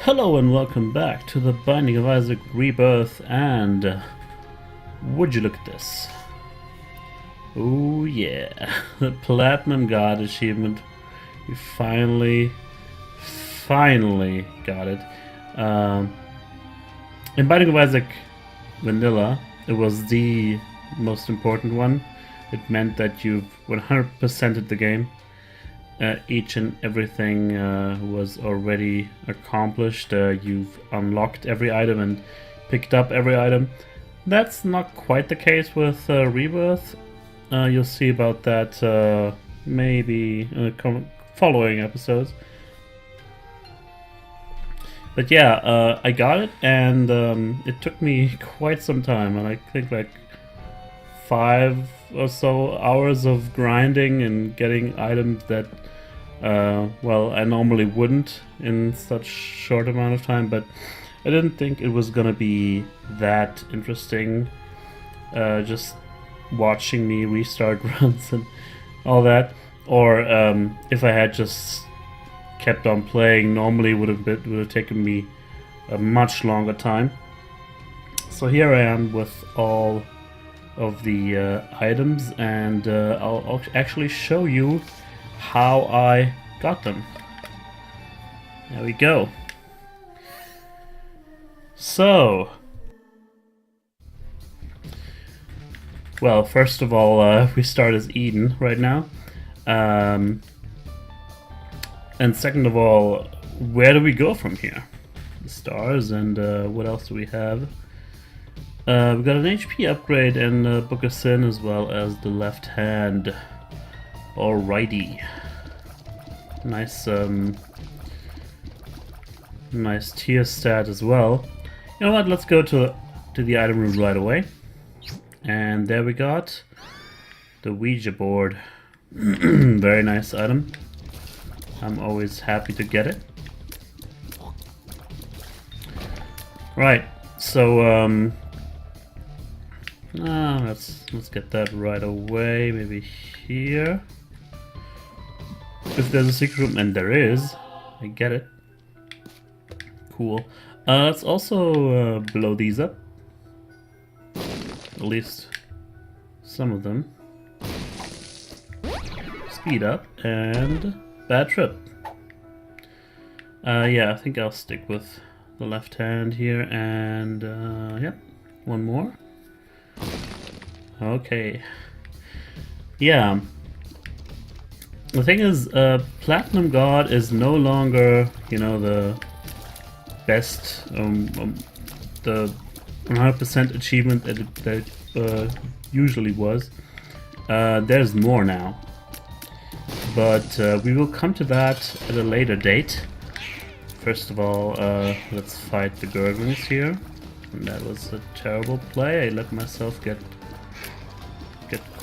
Hello and welcome back to the Binding of Isaac Rebirth, and would you look at this? Oh yeah, the Platinum God achievement. We finally got it. In Binding of Isaac Vanilla, it was the most important one. It meant that you've 100%ed the game. Each and everything was already accomplished. You've unlocked every item and picked up every item. That's not quite the case with Rebirth. You'll see about that maybe in the following episodes. But yeah, I got it, and it took me quite some time, and I think like 5 or so hours of grinding and getting items that well, I normally wouldn't in such short amount of time, but I didn't think it was gonna be that interesting, just watching me restart runs and all that. Or if I had just kept on playing, normally would have taken me a much longer time. So here I am with all of the items, and I'll actually show you how I got them. There we go. So, well, first of all, we start as Eden right now. And second of all, where do we go from here? The stars, and what else do we have? We've got an HP upgrade and a Book of Sin, as well as the left hand. Alrighty. Nice, nice tier stat as well. You know what? Let's go to the item room right away. And there we got the Ouija board. Very nice item. I'm always happy to get it. Right. So let's get that right away. Maybe here. If there's a secret room, and there is, I get it. Cool. Let's also blow these up. At least some of them. Speed up and bad trip. Yeah, I think I'll stick with the left hand here, and yep, one more. Okay. Yeah. The thing is, Platinum God is no longer, you know, the best, the 100% achievement that it usually was. There's more now. But we will come to that at a later date. First of all, let's fight the Gurglings here. And that was a terrible play. I let myself get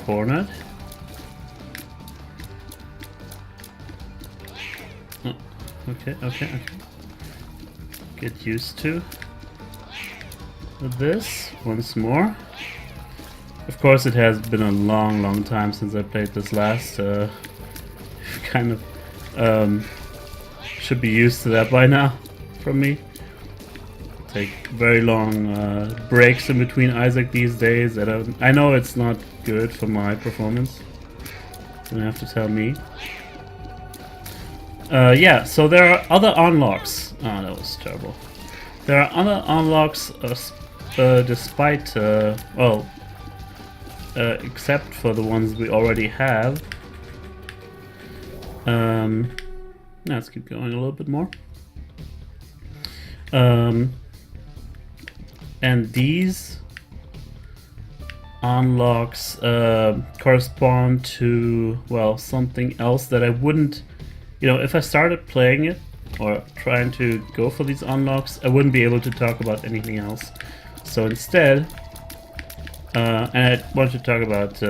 cornered. Oh, okay. Get used to this once more. Of course, it has been a long time since I played this last. Kind of should be used to that by now from me. Take very long breaks in between Isaac these days. I know it's not good for my performance. You don't have to tell me. Yeah, so there are other unlocks. Oh, that was terrible. There are other unlocks despite, well, except for the ones we already have. Let's keep going a little bit more. And these unlocks correspond to, well, something else that I wouldn't, you know, if I started playing it or trying to go for these unlocks, I wouldn't be able to talk about anything else. So instead, and I want to talk about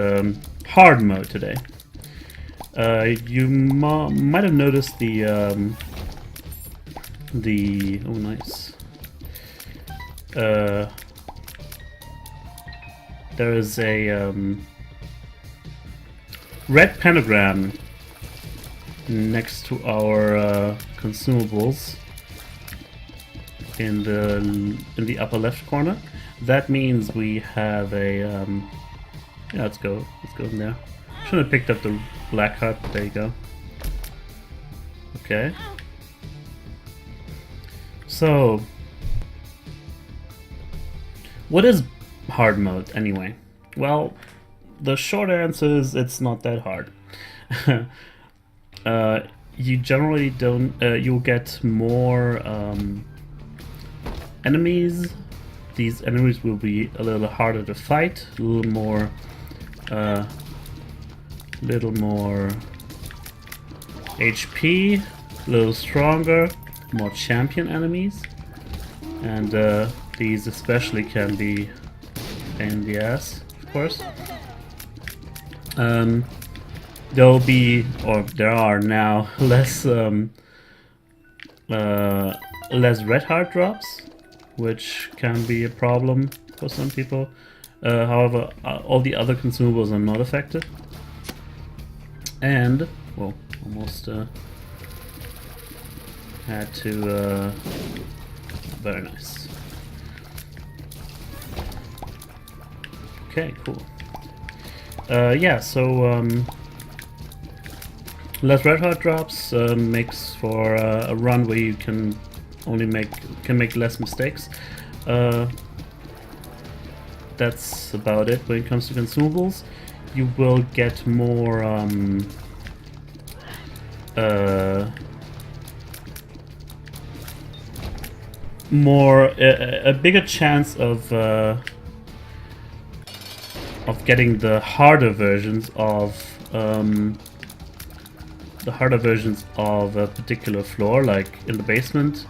hard mode today. You might have noticed the oh nice. There is a red pentagram next to our consumables. in the upper left corner. That means we have a yeah, let's go in there. Should have picked up the black heart, but there you go. Okay. So, what is hard mode anyway? Well, the short answer is it's not that hard. You generally don't. You'll get more enemies. These enemies will be a little harder to fight, a little more HP, a little stronger, more champion enemies, and these especially can be a pain in the ass, of course. There'll be, or there are now, less red heart drops, which can be a problem for some people. However, all the other consumables are not affected. And, well, almost had to, very nice. Okay, cool. Yeah, so, less red heart drops makes for a run where you can only make less mistakes. That's about it when it comes to consumables. You will get more a bigger chance of getting the harder versions of a particular floor, like in the basement.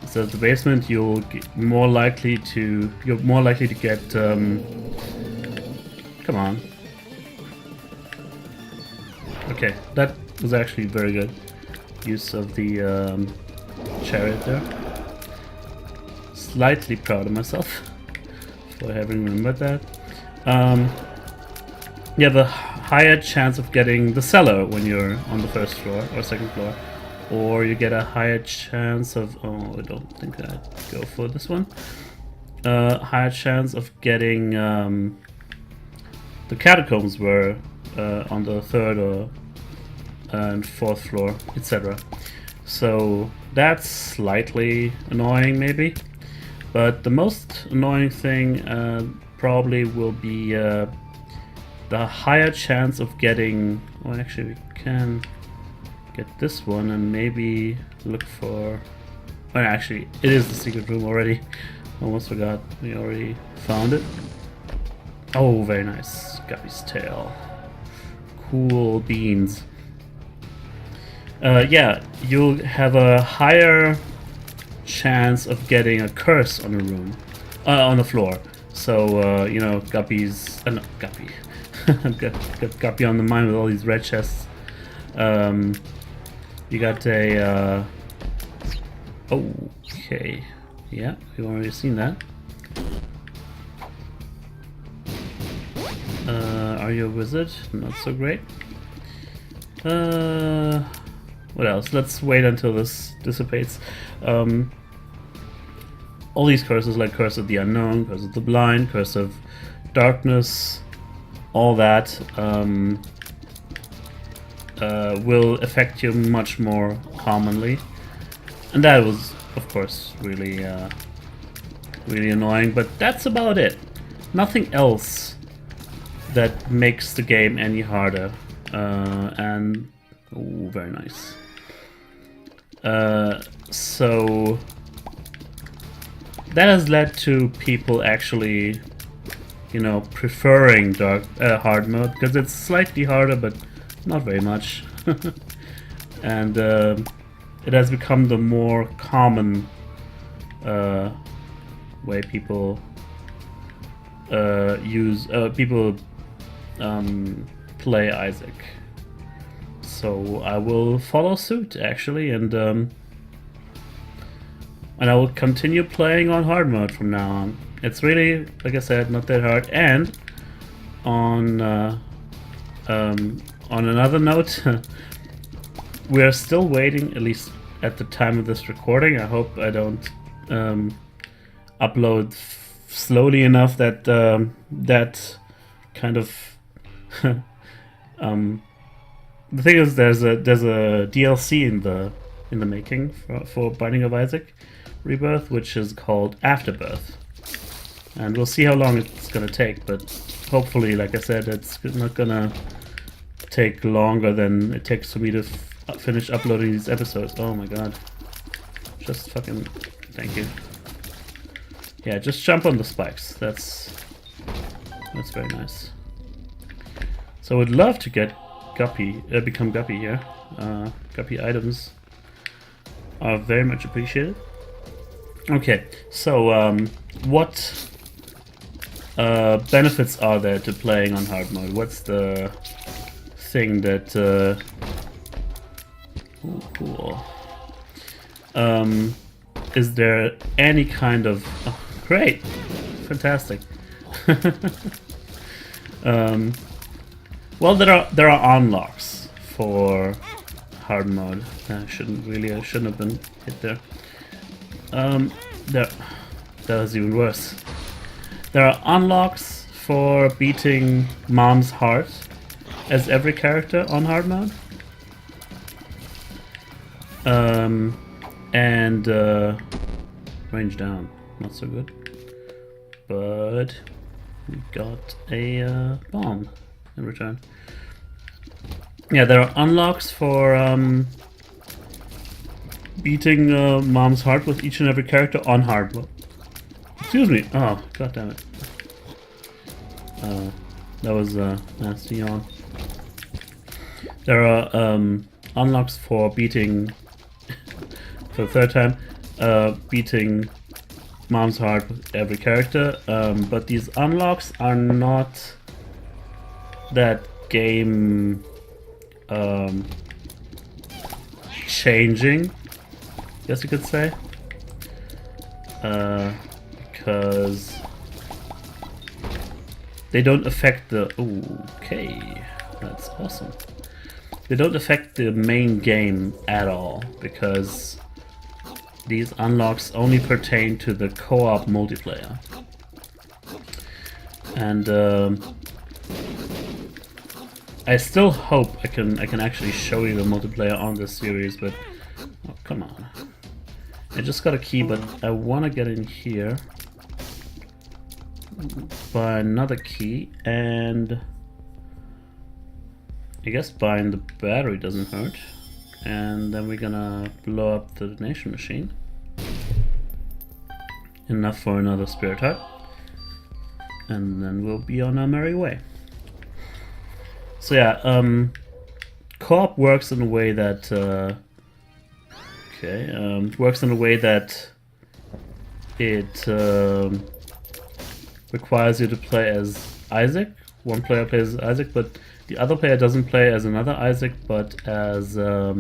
So the basement, you're more likely to get come on. Okay, that was actually very good use of the chariot there. Slightly proud of myself for having remembered that. You have a higher chance of getting the cellar when you're on the first floor or second floor, or you get a higher chance of, oh, I don't think I'd go for this one. Higher chance of getting the catacombs were on the third and fourth floor, etc. So that's slightly annoying, maybe. But the most annoying thing probably will be the higher chance of getting. Well, actually, we can get this one and maybe look for. Well, actually, it is the secret room already. Almost forgot. We already found it. Oh, very nice. Guppy's tail. Cool beans. Yeah, you'll have a higher chance of getting a curse on a room, on the floor. So you know, Guppy's no, Guppy. got Guppy on the mind with all these red chests. You got a okay, yeah, we've already seen that. Are you a wizard? Not so great. What else? Let's wait until this dissipates. All these curses, like Curse of the Unknown, Curse of the Blind, Curse of Darkness, all that will affect you much more commonly. And that was, of course, really annoying, but that's about it. Nothing else that makes the game any harder. And oh, very nice. So that has led to people actually, you know, preferring hard mode, because it's slightly harder, but not very much. And it has become the more common way people play Isaac. So I will follow suit, actually, and I will continue playing on hard mode from now on. It's really, like I said, not that hard. And on another note, we are still waiting, at least at the time of this recording. I hope I don't upload slowly enough that that kind of the thing is there's a DLC in the making for Binding of Isaac Rebirth, which is called Afterbirth, and we'll see how long it's gonna take, but hopefully, like I said, it's not gonna take longer than it takes for me to finish uploading these episodes. Oh my god, just fucking thank you. Yeah, just jump on the spikes. That's very nice. So I would love to get Guppy, become Guppy here. Guppy items are very much appreciated. Okay, so what benefits are there to playing on hard mode? What's the thing that ooh, cool. Is there any kind of great, fantastic. Well, there are unlocks for hard mode. I shouldn't have been hit there. That was even worse. There are unlocks for beating Mom's heart as every character on hard mode. And range down, not so good. But we got a bomb in return. Yeah, there are unlocks for beating Mom's heart with each and every character on hard mode. Excuse me. Oh, god damn it. That was a nasty yawn. There are unlocks for beating, for the third time, beating Mom's heart with every character, but these unlocks are not that game changing, I guess you could say, because they don't affect the... Okay, that's awesome. They don't affect the main game at all, because these unlocks only pertain to the co-op multiplayer. And I still hope I can actually show you the multiplayer on this series, but oh, come on. I just got a key, but I want to get in here, buy another key, and I guess buying the battery doesn't hurt. And then we're gonna blow up the detonation machine. Enough for another spirit heart. And then we'll be on our merry way. So yeah, co-op works in a way that works in a way that it requires you to play as Isaac. One player plays as Isaac, but the other player doesn't play as another Isaac, but as a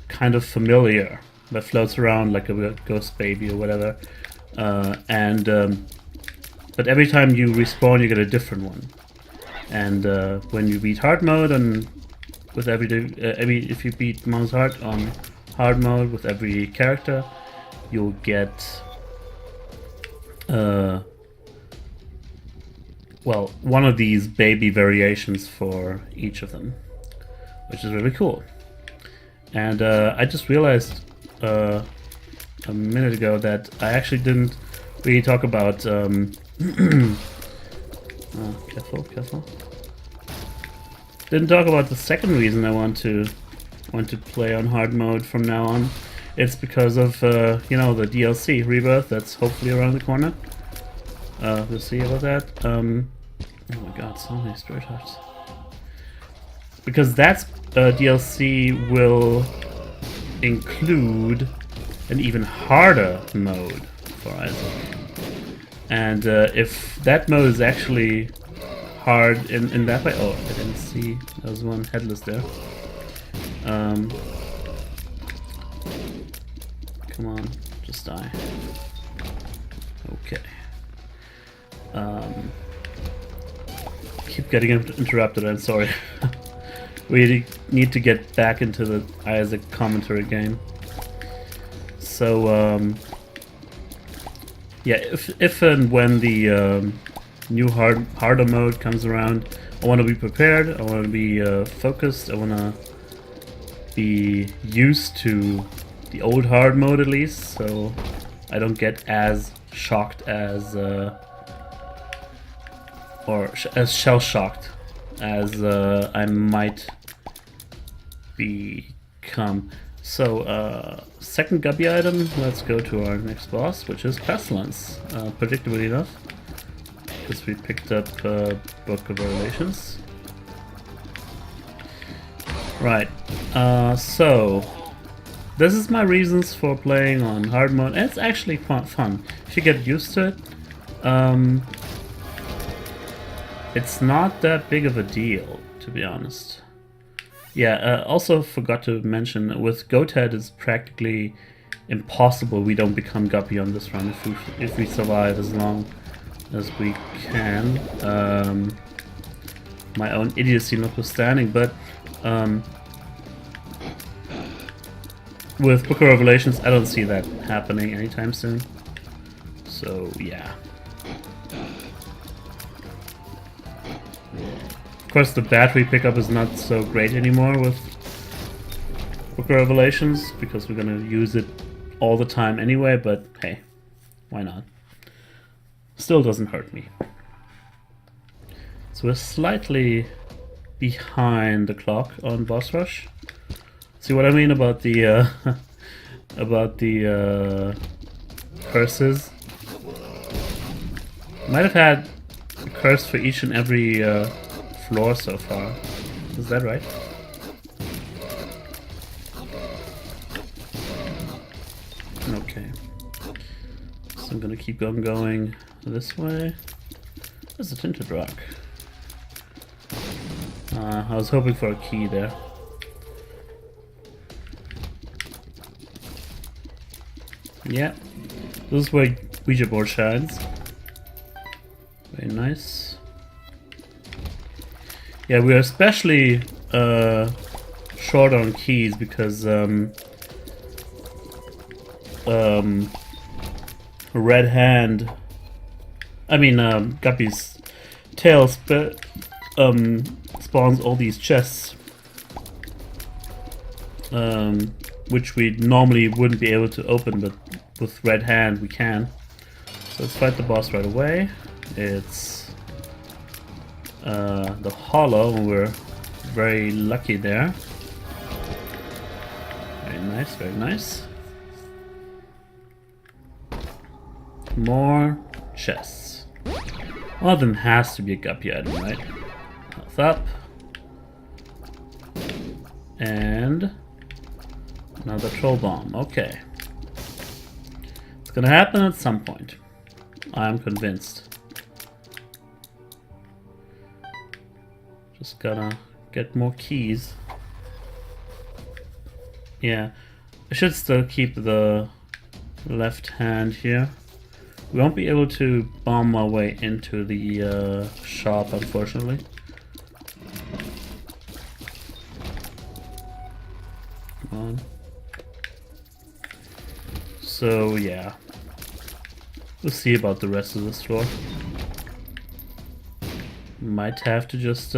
kind of familiar that floats around like a ghost baby or whatever. But every time you respawn, you get a different one. And when you beat hard mode, and with if you beat Mom's heart on hard mode with every character, you'll get well, one of these baby variations for each of them, which is really cool. And I just realized a minute ago that I actually didn't really talk about careful. Didn't talk about the second reason I want to play on hard mode from now on. It's because of you know, the DLC Rebirth that's hopefully around the corner. We'll see about that. Oh my god, so many spirit hearts. Because that DLC will include an even harder mode for Isaac. And if that mode is actually hard in that way... Oh, I didn't see. There was one headless there. Come on, just die. Okay. Keep getting interrupted, I'm sorry. We need to get back into the Isaac commentary game. So yeah, if and when the new harder mode comes around, I want to be prepared. I want to be focused. I want to be used to the old hard mode at least, so I don't get as shocked as or as shell shocked as I might become. So second guppy item, let's go to our next boss, which is Pestilence. Predictably enough, because we picked up Book of Revelations. Right, so this is my reasons for playing on hard mode, and it's actually fun if you get used to it. It's not that big of a deal, to be honest. Yeah, also forgot to mention, with Goat Head it's practically impossible we don't become Guppy on this run if we survive as long as we can. My own idiocy notwithstanding, but with Book of Revelations I don't see that happening anytime soon. So yeah. Of course, the battery pickup is not so great anymore with Book of Revelations, because we're gonna use it all the time anyway, but hey, why not? Still doesn't hurt me. So we're slightly behind the clock on boss rush. See what I mean about the curses? Might have had a curse for each and every floor so far. Is that right? Okay. So I'm gonna keep on going this way. There's a tinted rock. I was hoping for a key there. Yeah, this is where Ouija board shines. Very nice. Yeah, we're especially short on keys because Red Hand, I mean Guppy's tail spawns all these chests, which we normally wouldn't be able to open, but with Red Hand we can. So let's fight the boss right away. It's the Hollow, and we're very lucky there. Very nice, very nice. More chests. One of them has to be a Guppy item, right? Health up. And another troll bomb. Okay. It's gonna happen at some point. I'm convinced. Just gotta get more keys. Yeah, I should still keep the left hand here. We won't be able to bomb our way into the shop, unfortunately. Come on. So yeah, we'll see about the rest of this floor. Might have to just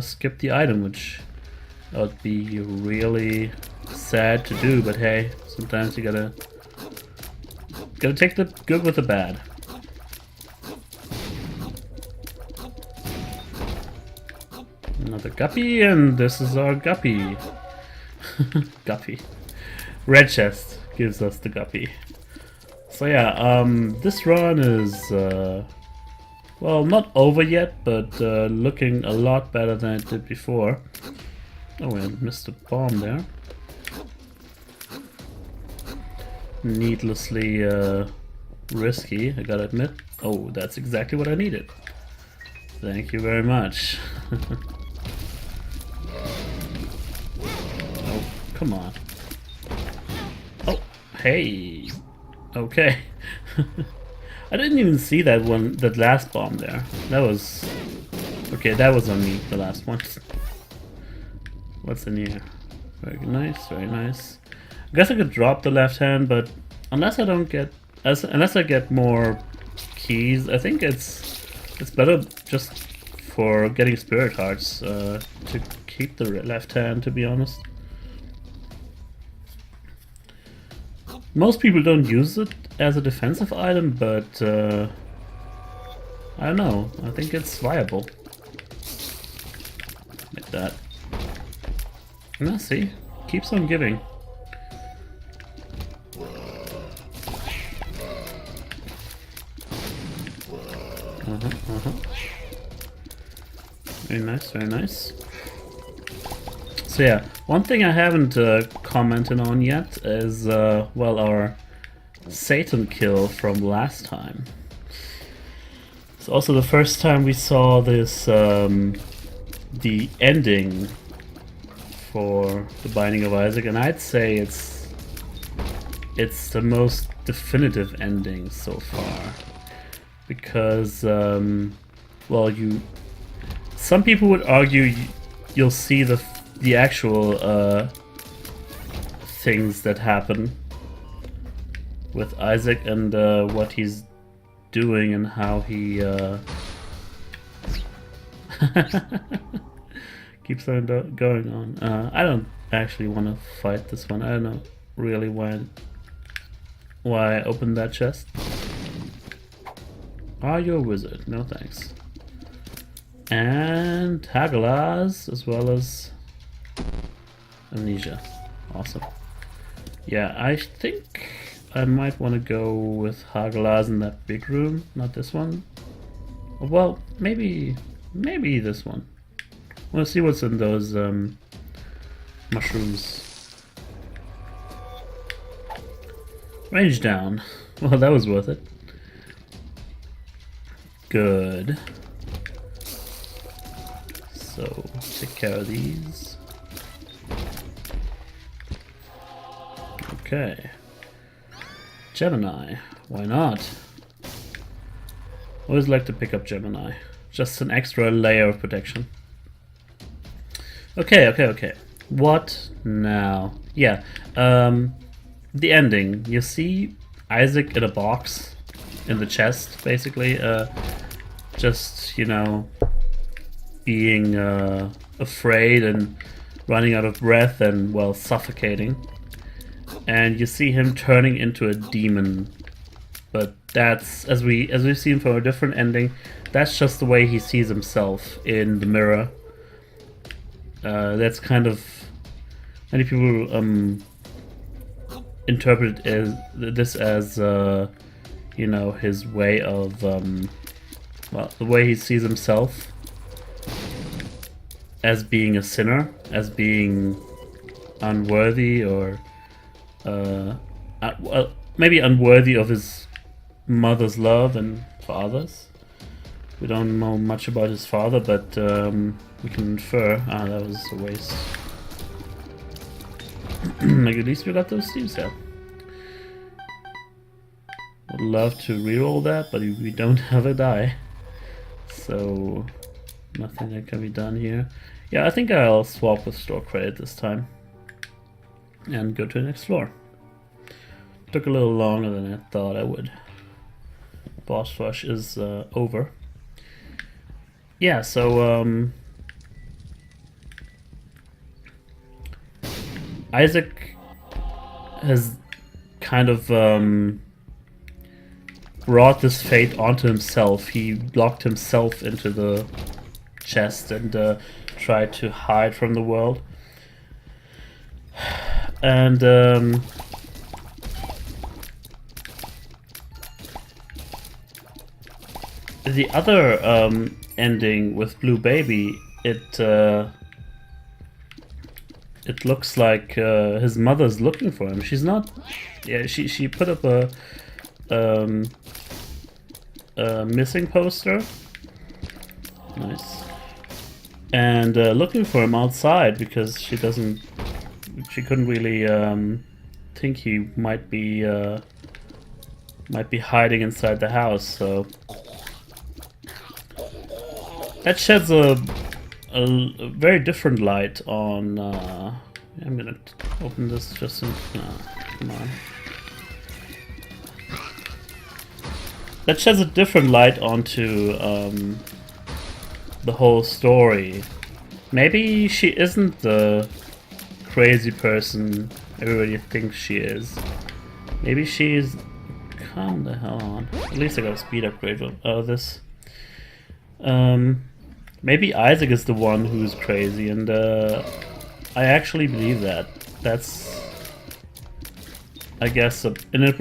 skip the item, which would be really sad to do, but hey, sometimes you gotta take the good with the bad. Another Guppy, and this is our Guppy. Guppy. Red chest gives us the Guppy. So yeah, this run is well, not over yet, but looking a lot better than it did before. Oh, I missed a bomb there. Needlessly risky, I gotta admit. Oh, that's exactly what I needed. Thank you very much. Oh, come on. Oh, hey. Okay. I didn't even see that last bomb there. That was... okay, that was on me, the last one. What's in here? Very nice, very nice. I guess I could drop the left hand, but unless I don't get, unless I get more keys, I think it's better just for getting spirit hearts to keep the left hand, to be honest. Most people don't use it as a defensive item, but I don't know, I think it's viable. Like that. Now see, keeps on giving. Very nice, very nice. So yeah, one thing I haven't commented on yet is, well, our Satan kill from last time. It's also the first time we saw this, the ending for the Binding of Isaac, and I'd say it's the most definitive ending so far. Because, well, some people would argue you'll see the actual things that happen with Isaac and what he's doing and how he keeps on going on. I don't actually want to fight this one. I don't know really why I opened that chest. Are you a wizard? No thanks. And Nicalis, as well as Amnesia. Awesome. Yeah, I think I might want to go with Nicalis in that big room, not this one. Well, maybe this one. We'll see what's in those mushrooms. Range down. Well, that was worth it. Good. So, take care of these. Okay. Gemini. Why not? Always like to pick up Gemini. Just an extra layer of protection. Okay. What now? Yeah. The ending. You see Isaac in a box in the chest, basically. Just, you know, being afraid and running out of breath and, well, suffocating. And you see him turning into a demon. But that's, as we've seen from a different ending, that's just the way he sees himself in the mirror. That's kind of, many people interpret this as you know, his way of well, the way he sees himself as being a sinner, as being unworthy, or well, maybe unworthy of his mother's love and fathers. We don't know much about his father, but we can infer. Ah, that was a waste. Like, at least we got those Steam Sale. Would love to reroll that, but we don't have a die. So, nothing that can be done here. Yeah, I think I'll swap with store credit this time. And go to the next floor. Took a little longer than I thought I would. Boss rush is over. Yeah, so Isaac has kind of brought this fate onto himself. He locked himself into the chest and tried to hide from the world. And the other ending with Blue Baby, it looks like his mother's looking for him. She's not. Yeah, she put up a missing poster. Nice. And looking for him outside because she couldn't really think he might be hiding inside the house. So that sheds a very different light on. I'm gonna open this just in. Come on. that sheds a different light onto the whole story. Maybe she isn't the crazy person everybody thinks she is. Maybe she's... Calm the hell on. At least I got a speed upgrade out of this. Maybe Isaac is the one who's crazy, and I actually believe that. That's, I guess, an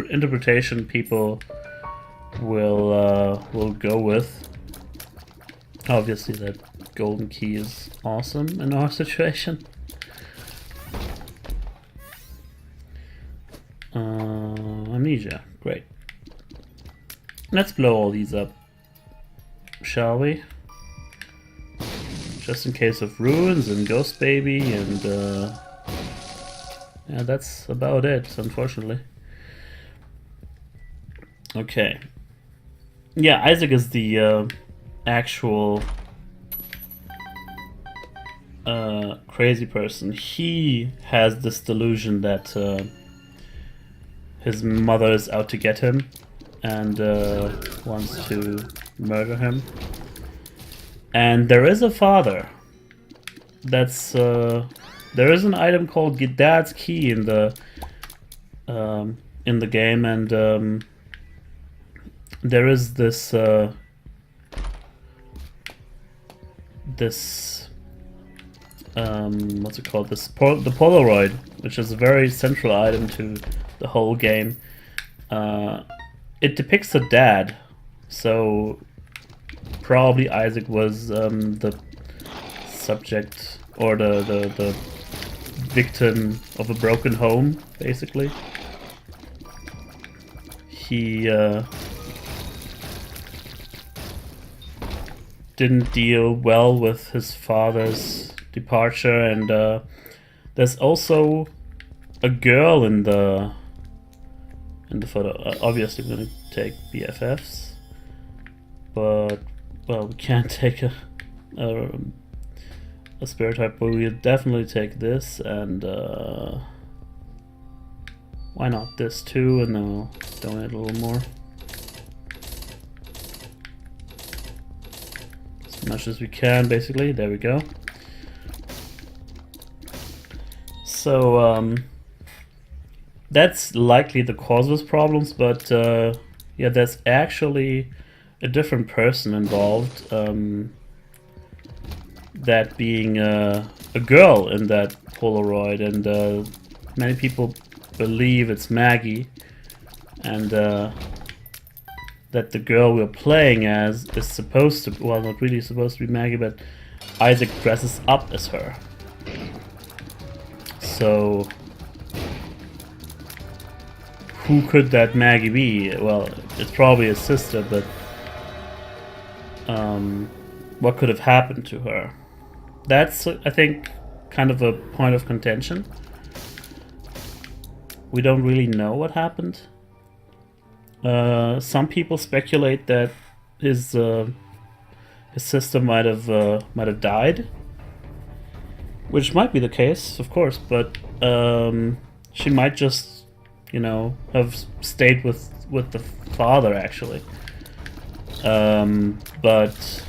interpretation people will go with. Obviously, that golden key is awesome in our situation. Amnesia, great. Let's blow all these up, shall we? Just in case of ruins and ghost baby, and yeah, that's about it, unfortunately. Okay. Yeah, Isaac is the actual crazy person. He has this delusion that his mother is out to get him and wants to murder him. And there is a father. That's there is an item called Dad's Key in the game, and there is this what's it called? The Polaroid, which is a very central item to the whole game. It depicts a dad, so probably Isaac was the subject or the victim of a broken home, basically. He didn't deal well with his father's departure, and there's also a girl in the photo. Obviously we're gonna take BFFs, but well, we can't take a spirit type, but we'll definitely take this, and why not this too, and then we'll donate a little more. As much as we can, basically. There we go. So, that's likely the cause of his problems, but yeah, there's actually a different person involved, that being a girl in that Polaroid, and many people believe it's Maggie, and that the girl we're playing as is supposed to, well, not really supposed to be Maggie, but Isaac dresses up as her. So who could that Maggie be? Well, it's probably his sister, but what could have happened to her? That's, I think, kind of a point of contention. We don't really know what happened. Some people speculate that his sister might have died, which might be the case, of course, but she might just, you know, have stayed with the father, actually. But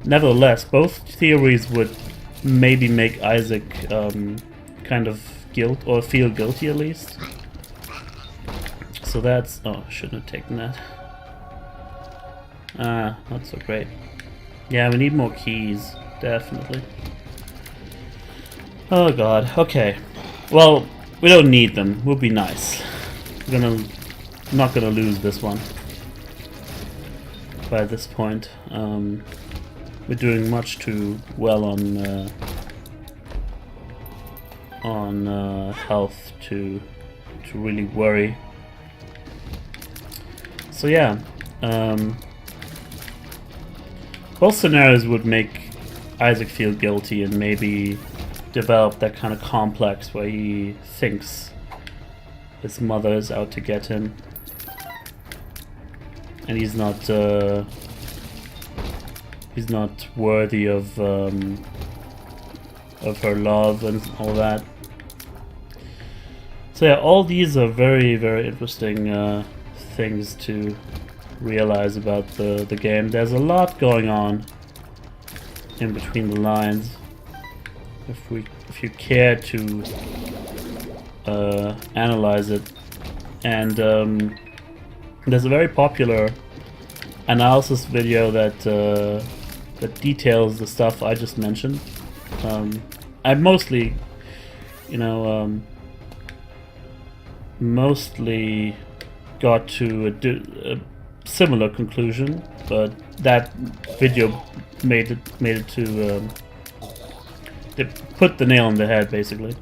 nevertheless, both theories would maybe make Isaac kind of feel guilty, at least. So that's... oh, shouldn't have taken that. Ah, not so great. Yeah, we need more keys, definitely. Oh god, okay. Well, we don't need them. We'll be nice. Not gonna lose this one. By this point. We're doing much too well on health to really worry. So yeah, both scenarios would make Isaac feel guilty and maybe develop that kind of complex where he thinks his mother is out to get him, and he's not worthy of her love and all that. So yeah, all these are very, very interesting things to realize about the game. There's a lot going on in between the lines. If you care to analyze it, and there's a very popular analysis video that that details the stuff I just mentioned. I mostly, you know, mostly got to a similar conclusion, but that video made it to they put the nail on the head, basically.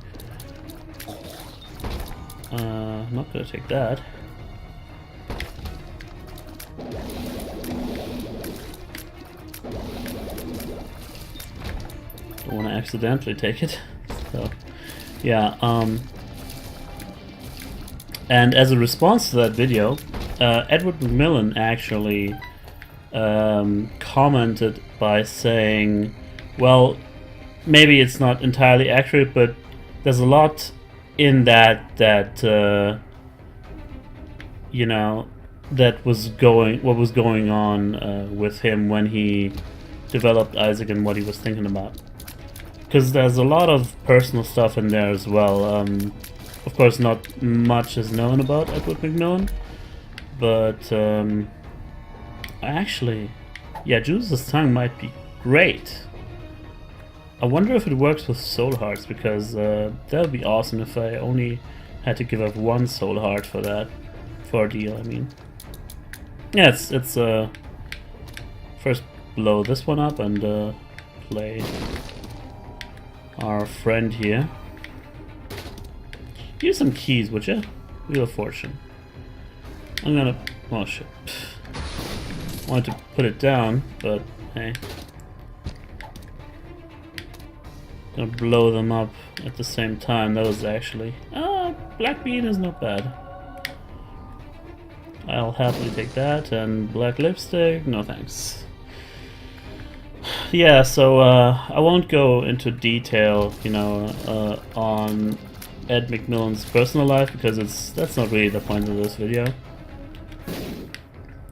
I'm not gonna take that. Don't want to accidentally take it. So, yeah. And as a response to that video, Edward McMillan actually commented by saying, well, maybe it's not entirely accurate, but there's a lot in that you know, what was going on with him when he developed Isaac and what he was thinking about. Because there's a lot of personal stuff in there as well. Of course, not much is known about Edward McMillan, but actually, yeah, Judas' tongue might be great. I wonder if it works with soul hearts, because that would be awesome if I only had to give up one soul heart for that, for a deal. I mean, yeah, it's first blow this one up and play our friend here. Use some keys, would ya? Wheel of Fortune. I'm gonna... oh shit. Wanted to put it down, but hey. Gonna blow them up at the same time. That was actually... black bean is not bad. I'll happily take that, and black lipstick, no thanks. Yeah, so I won't go into detail, you know, on Ed McMillan's personal life, because that's not really the point of this video.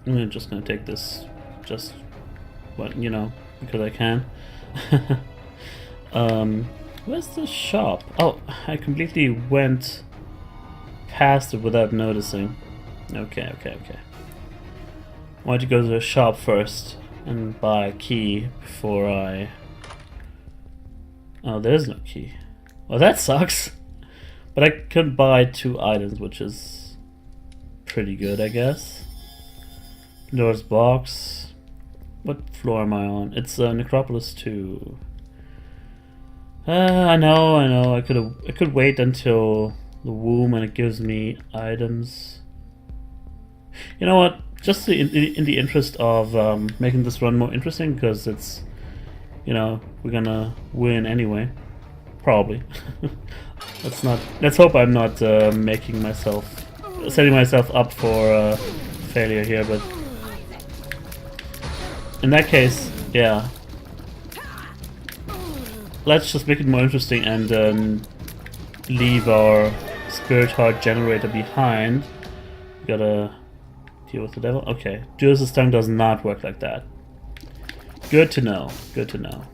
I'm just gonna take this, just, what, you know, because I can. Where's the shop? Oh, I completely went past it without noticing. Okay. Why'd you go to the shop first and buy a key before I... oh, there's no key. Well, that sucks. But I could buy 2 items, which is pretty good, I guess. Pandora's box. What floor am I on? It's Necropolis 2. I know. I could wait until the womb and it gives me items. You know what? Just in the interest of making this run more interesting, because it's, you know, we're gonna win anyway, probably. Let's hope I'm not setting myself up for failure here. But in that case, yeah, let's just make it more interesting and leave our spirit heart generator behind. Gotta deal with the devil. Okay, Judas' tongue does not work like that. Good to know. Good to know.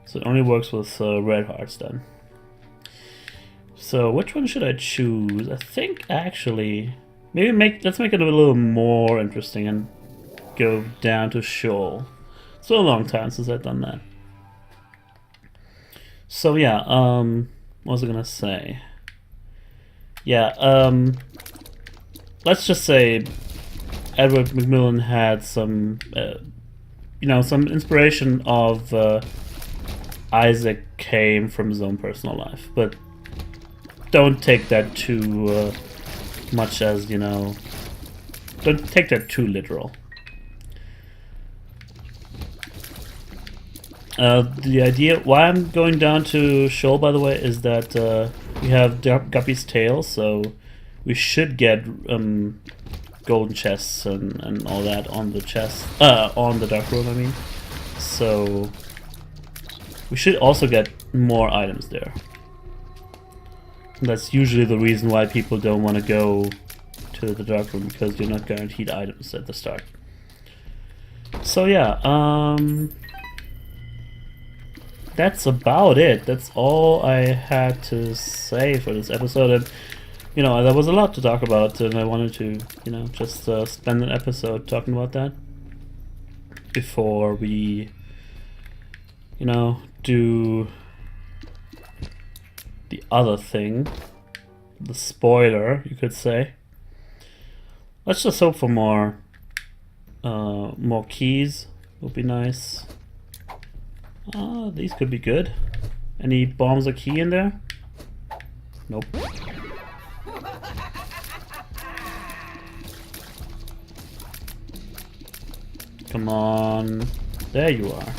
So it only works with red hearts then. So which one should I choose? I think actually maybe let's make it a little more interesting and go down to Sheol. It's been a long time since I've done that. So yeah, what was I gonna say? Yeah, let's just say Edward McMillan had some, you know, some inspiration of Isaac came from his own personal life, but don't take that too much as, you know, don't take that too literal. The idea why I'm going down to Sheol, by the way, is that we have Guppy's tail, so we should get golden chests and all that on the chest, on the dark room, I mean. So we should also get more items there. And that's usually the reason why people don't want to go to the dark room because you're not guaranteed items at the start. So yeah, that's about it. That's all I had to say for this episode. And you know, there was a lot to talk about, and I wanted to, you know, just spend an episode talking about that before we, you know, do the other thing, the spoiler, you could say. Let's just hope for more keys. Would be nice. These could be good. Any bombs or key in there? Nope. Come on. There you are.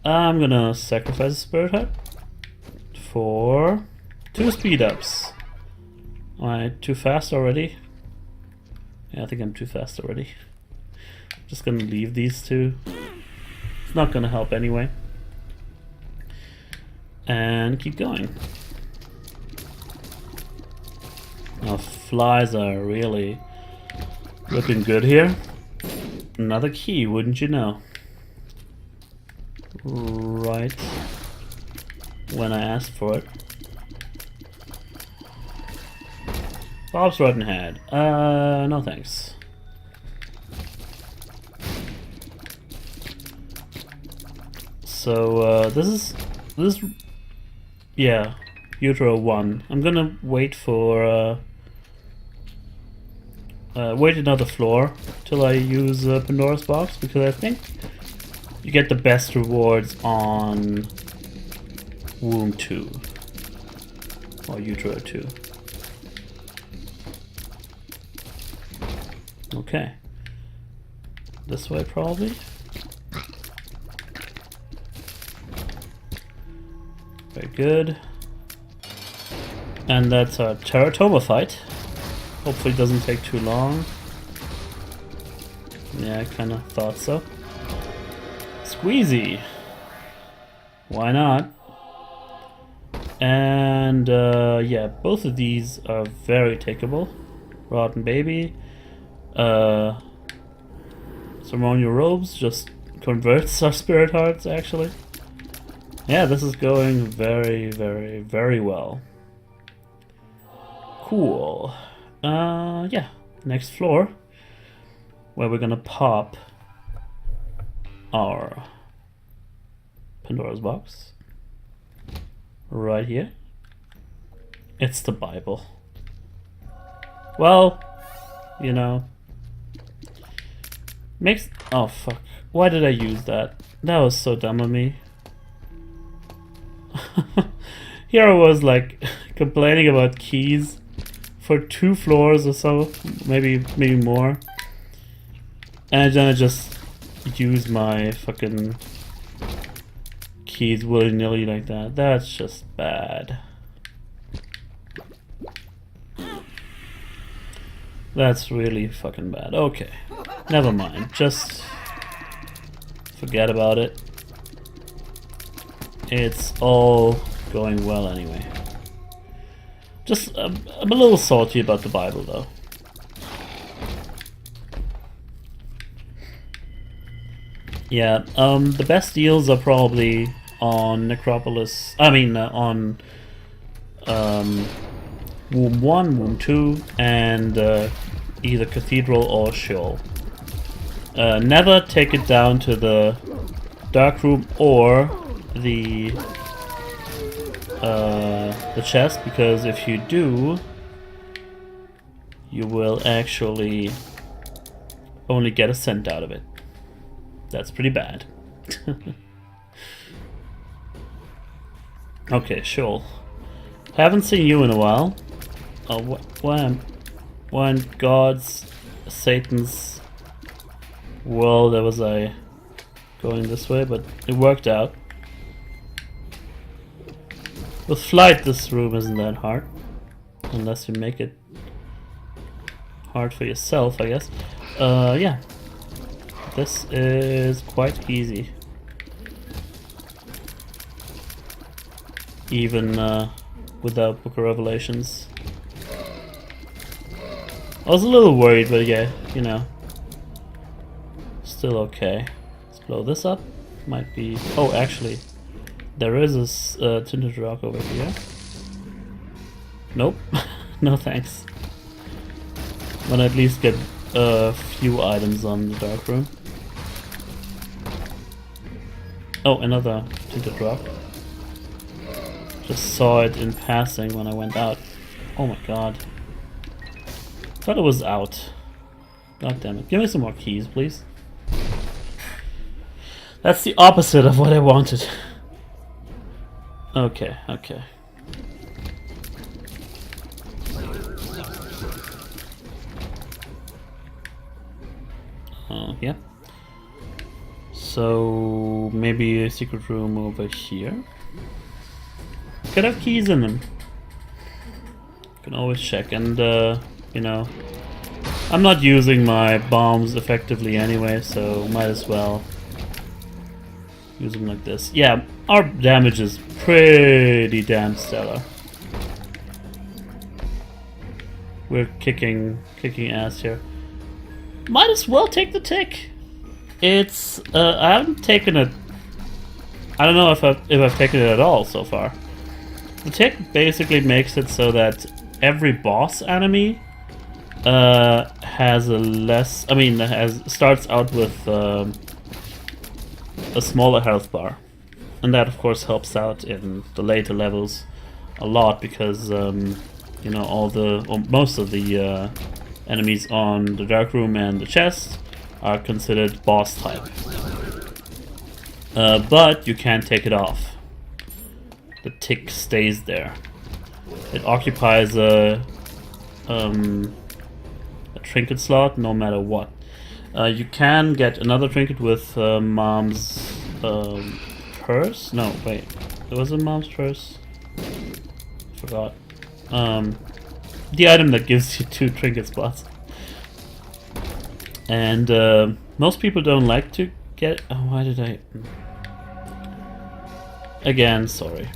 I'm gonna sacrifice a spirit heart for 2 speed ups. Am I too fast already? Yeah, I think I'm too fast already. Just gonna leave these 2. It's not gonna help anyway. And keep going. Now flies are really looking good here. Another key, wouldn't you know? Right when I asked for it. Bob's Rotten Head. No thanks. So this is yeah, Utero 1. I'm gonna wait for wait another floor till I use Pandora's box, because I think you get the best rewards on Womb 2 or Utero 2. Okay, this way probably. Very good. And that's our Teratoma fight. Hopefully it doesn't take too long. Yeah, I kind of thought so. Squeezy. Why not? And yeah, both of these are very takeable. Rotten Baby. Ceremonial Robes just converts our spirit hearts, actually. Yeah, this is going very, very, very well. Cool. Yeah, next floor, where we're gonna pop our Pandora's box. Right here. It's the Bible. Well, you know, makes... Oh, fuck. Why did I use that? That was so dumb of me. Here I was, like, complaining about keys for 2 floors or so, maybe more. And then I just use my fucking keys willy-nilly like that. That's just bad. That's really fucking bad. Okay, never mind. Just forget about it. It's all going well anyway. Just, I'm a little salty about the Bible though. Yeah, the best deals are probably on Necropolis. I mean, on Womb 1, Womb 2, and either Cathedral or Sheol. Never take it down to the Dark Room or the chest, because if you do, you will actually only get a cent out of it. That's pretty bad. Okay, Sheol. Haven't seen you in a while. Oh, why in God's, Satan's world was I going this way? But it worked out. With flight, this room isn't that hard. Unless you make it hard for yourself, I guess. Yeah. This is quite easy. Even without Book of Revelations. I was a little worried, but yeah, you know, still okay. Let's blow this up. Might be... Oh, actually, there is this tinted rock over here. Nope. No thanks. But at least get a few items on the dark room. Oh, another tinted rock. Just saw it in passing when I went out. Oh my god. Thought it was out. God damn it. Give me some more keys, please. That's the opposite of what I wanted. Okay, okay. Yeah. So maybe a secret room over here. Could have keys in them. Can always check, and you know, I'm not using my bombs effectively anyway, so might as well use them like this. Yeah, our damage is pretty damn stellar. We're kicking ass here. Might as well take the tick. It's I haven't taken it. I don't know if I've taken it at all so far. The tick basically makes it so that every boss enemy has a less. I mean, starts out with a smaller health bar, and that of course helps out in the later levels a lot because you know, most of the enemies on the dark room and the chest are considered boss type. But you can't take it off. The tick stays there. It occupies a trinket slot no matter what. You can get another trinket with Mom's purse? No, wait. It was in Mom's purse? Forgot. The item that gives you 2 trinket spots. And most people don't like to get... Oh, why did I... Again, sorry.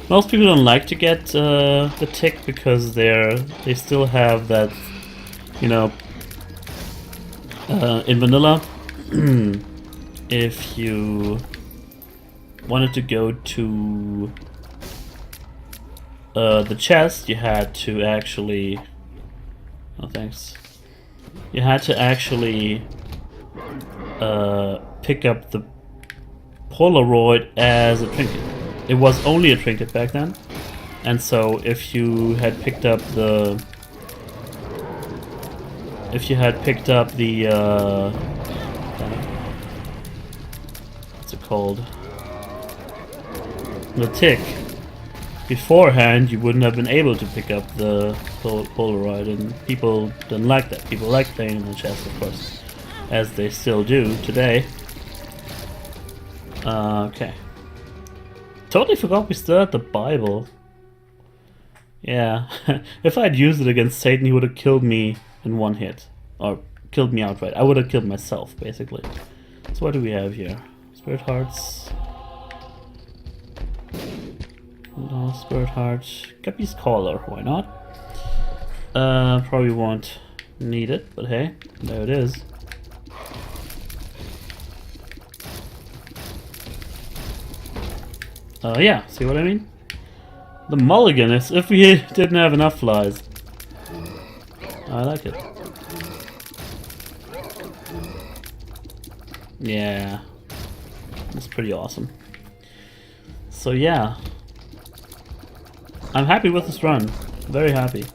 Most people don't like to get the tick because they still have that, you know, in vanilla, if you wanted to go to the chest, you had to actually... Oh, thanks. You had to actually pick up the Polaroid as a trinket. It was only a trinket back then, and so if you had picked up the what's it called? The tick beforehand, you wouldn't have been able to pick up the Polaroid, and people didn't like that. People like playing in the chest, of course, as they still do today. Okay. Totally forgot we still had the Bible. Yeah. If I'd used it against Satan, he would have killed me in one hit. Or killed me outright. I would have killed myself, basically. So what do we have here? Spirit Hearts. No, Spirit Heart. Guppy's Collar, why not? Probably won't need it, but hey, there it is. Yeah, see what I mean? The mulligan is if we didn't have enough flies. I like it. Yeah, it's pretty awesome. So yeah, I'm happy with this run. Very happy.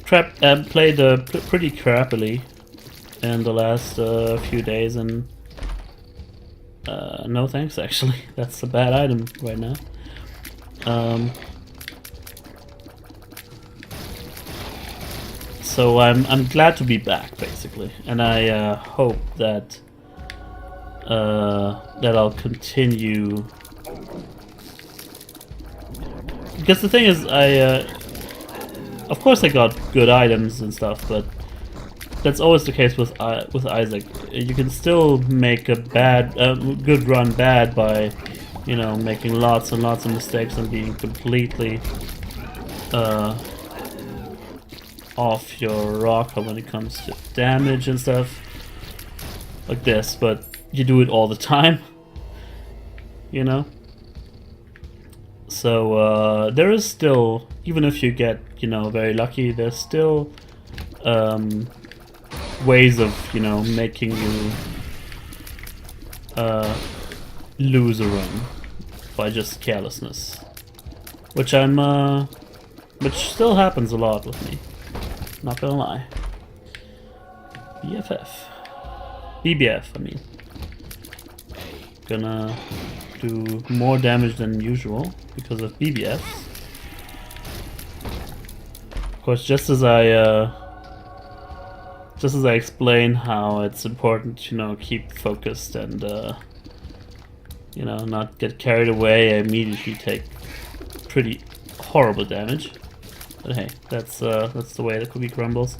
Played pretty crappily in the last few days, and no thanks actually. That's a bad item right now. So I'm glad to be back basically, and I hope that I'll continue. Because the thing is, of course I got good items and stuff, but that's always the case with Isaac. You can still make a good run bad by, you know, making lots and lots of mistakes and being completely off your rocker when it comes to damage and stuff like this, but you do it all the time, you know. So there is still, even if you get, you know, very lucky, there's still ways of, you know, making you lose a run by just carelessness, which still happens a lot with me, not gonna lie. BBF, I mean. Gonna do more damage than usual because of BBFs. Of course, just as I explain how it's important, you know, keep focused and you know, not get carried away, I immediately take pretty horrible damage. But hey, that's the way the cookie crumbles.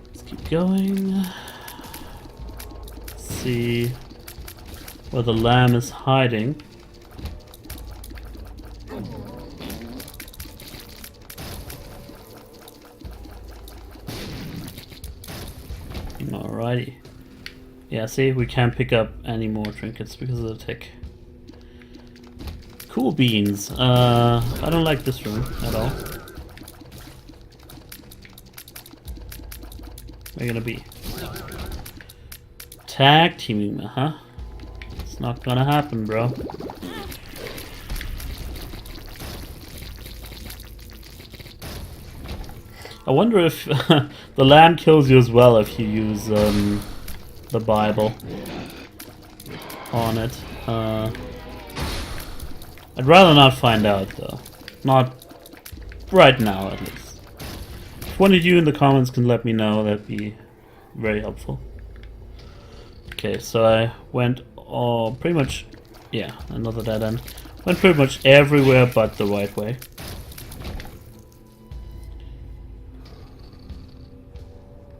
Let's keep going. Let's see where the lamb is hiding. Alrighty. Yeah, see, we can't pick up any more trinkets because of the tick. Cool beans. I don't like this room at all. Where are you gonna be? Tag teaming me, huh? It's not gonna happen, bro. I wonder if the lamb kills you as well if you use the Bible on it. I'd rather not find out though. Not right now, at least. If one of you in the comments can let me know, that'd be very helpful. Okay, so I went pretty much, yeah, another dead end. Went pretty much everywhere but the right way.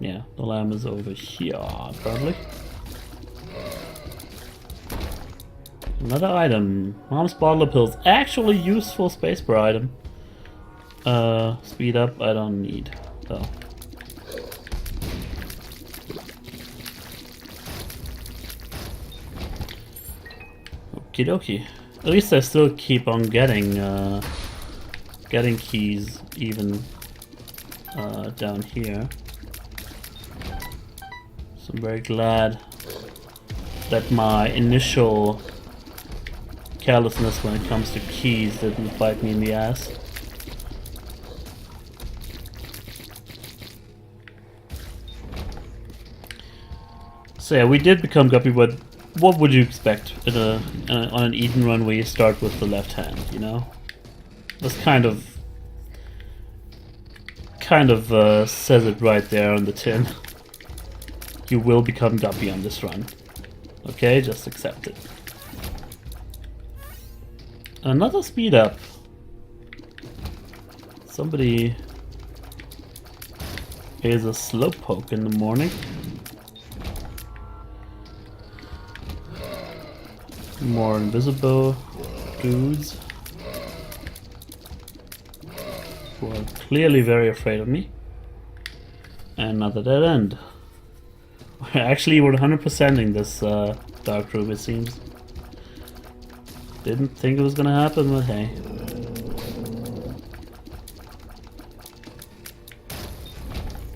Yeah, the lamb is over here, probably. Another item. Mom's bottle of pills. Actually useful spacebar item. Speed up I don't need, though. Okie dokie. At least I still keep on getting keys even down here. So I'm very glad that my initial carelessness when it comes to keys didn't bite me in the ass. So yeah, we did become guppy, but what would you expect in on an Eden run where you start with the left hand, you know? That's kind of says it right there on the tin. You will become guppy on this run. Okay, just accept it. Another speed up. Somebody is a slowpoke in the morning. More invisible dudes who are clearly very afraid of me. And another dead end. Actually, we're 100%ing this dark room, it seems. Didn't think it was gonna happen, but hey.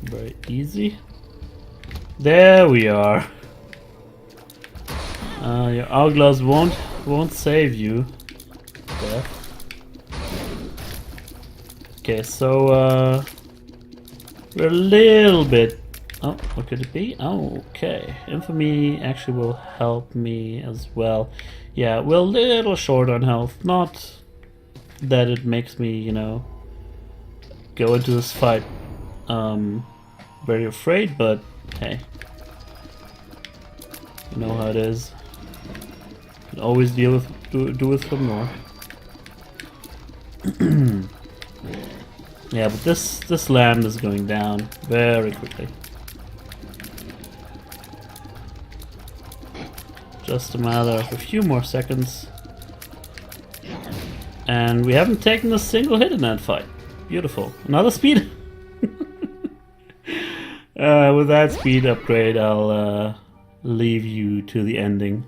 Very easy. There we are. Your hourglass won't save you. There. Okay, so we're a little bit. Oh, what could it be? Oh, okay. Infamy actually will help me as well. Yeah, we're a little short on health. Not that it makes me, you know, go into this fight very afraid, but hey. You know how it is. Can always deal with do with some more. Yeah, but this lamb is going down very quickly. Just a matter of a few more seconds. And we haven't taken a single hit in that fight. Beautiful. Another speed? With that speed upgrade, I'll leave you to the ending.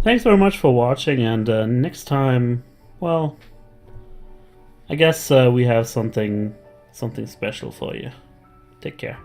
Thanks very much for watching, and next time, well, I guess we have something special for you. Take care.